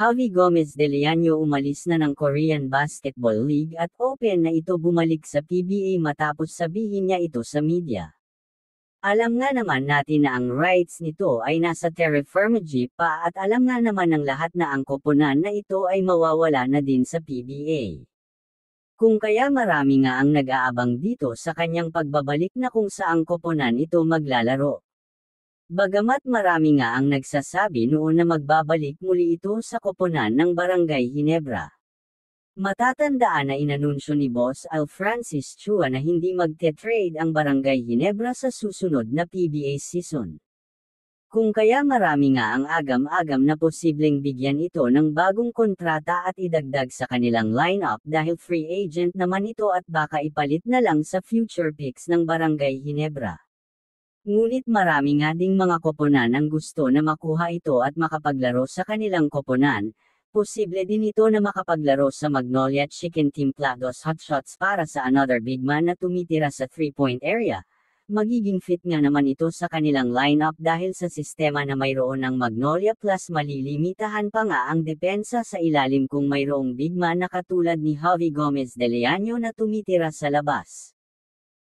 Javi Gomez de Leaño umalis na ng Korean Basketball League at open na ito bumalik sa PBA matapos sabihin niya ito sa media. Alam nga naman natin na ang rights nito ay nasa Terre Firmage pa at alam nga naman ng lahat na ang koponan na ito ay mawawala na din sa PBA. Kung kaya marami nga ang nag-aabang dito sa kanyang pagbabalik na kung saang koponan ito maglalaro. Bagamat marami nga ang nagsasabi noon na magbabalik muli ito sa koponan ng Barangay Ginebra. Matatandaan na inanunsyo ni Boss Al Francis Chua na hindi magte-trade ang Barangay Ginebra sa susunod na PBA season. Kung kaya marami nga ang agam-agam na posibleng bigyan ito ng bagong kontrata at idagdag sa kanilang lineup dahil free agent naman ito at baka ipalit na lang sa future picks ng Barangay Ginebra. Ngunit marami nga ding mga koponan ang gusto na makuha ito at makapaglaro sa kanilang koponan. Posible din ito na makapaglaro sa Magnolia Chicken Templados Hotshots para sa another big man na tumitira sa 3-point area. Magiging fit nga naman ito sa kanilang lineup dahil sa sistema na mayroon ng Magnolia plus malilimitahan pa nga ang depensa sa ilalim kung mayroong big man na katulad ni Javi Gomez de Leaño na tumitira sa labas.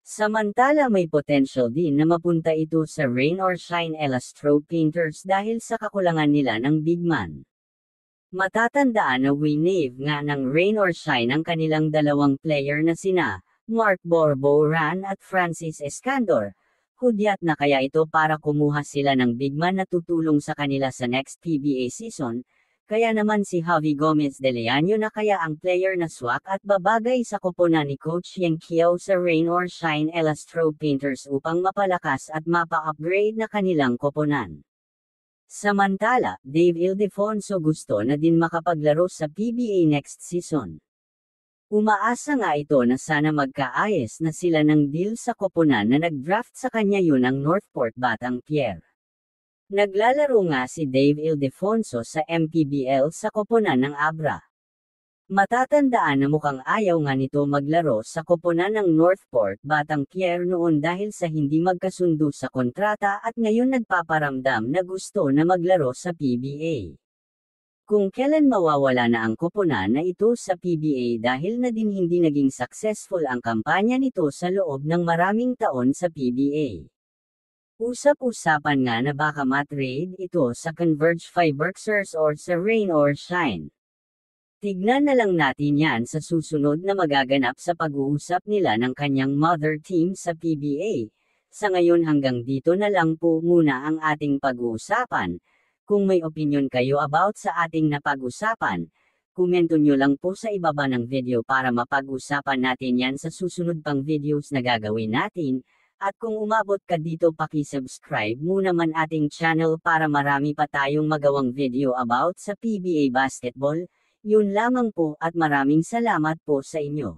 Samantala may potential din na mapunta ito sa Rain or Shine Elastro Painters dahil sa kakulangan nila ng big man. Matatandaan na winave nga ng Rain or Shine ang kanilang dalawang player na sina Mark Borboran at Francis Escandor. Hudyat na kaya ito para kumuha sila ng big man na tutulong sa kanila sa next PBA season, kaya naman si Javi Gomez de Leaño na kaya ang player na swak at babagay sa koponan ni Coach Yang Kiao sa Rain or Shine Elastro Painters upang mapalakas at mapa-upgrade na kanilang koponan. Samantala, Dave Ildefonso gusto na din makapaglaro sa PBA next season. Umaasa nga ito na sana magkaayos na sila ng deal sa koponan na nag-draft sa kanya yun ang Northport Batang Pier. Naglalaro nga si Dave Ildefonso sa MPBL sa koponan ng Abra. Matatandaan na mukhang ayaw nga nito maglaro sa koponan ng Northport Batang Pier noon dahil sa hindi magkasundo sa kontrata at ngayon nagpaparamdam na gusto na maglaro sa PBA. Kung kailan mawawala na ang koponan na ito sa PBA dahil na din hindi naging successful ang kampanya nito sa loob ng maraming taon sa PBA. Usap-usapan nga na baka matrade ito sa Converge Fiberxers or sa Rain or Shine. Tignan na lang natin yan sa susunod na magaganap sa pag-uusap nila ng kanyang mother team sa PBA. Sa ngayon hanggang dito na lang po muna ang ating pag-uusapan. Kung may opinion kayo about sa ating napag-usapan, komento nyo lang po sa ibaba ng video para mapag-usapan natin yan sa susunod pang videos na gagawin natin, at kung umabot ka dito paki-subscribe muna man ating channel para marami pa tayong magawang video about sa PBA Basketball. Yun lamang po at maraming salamat po sa inyo.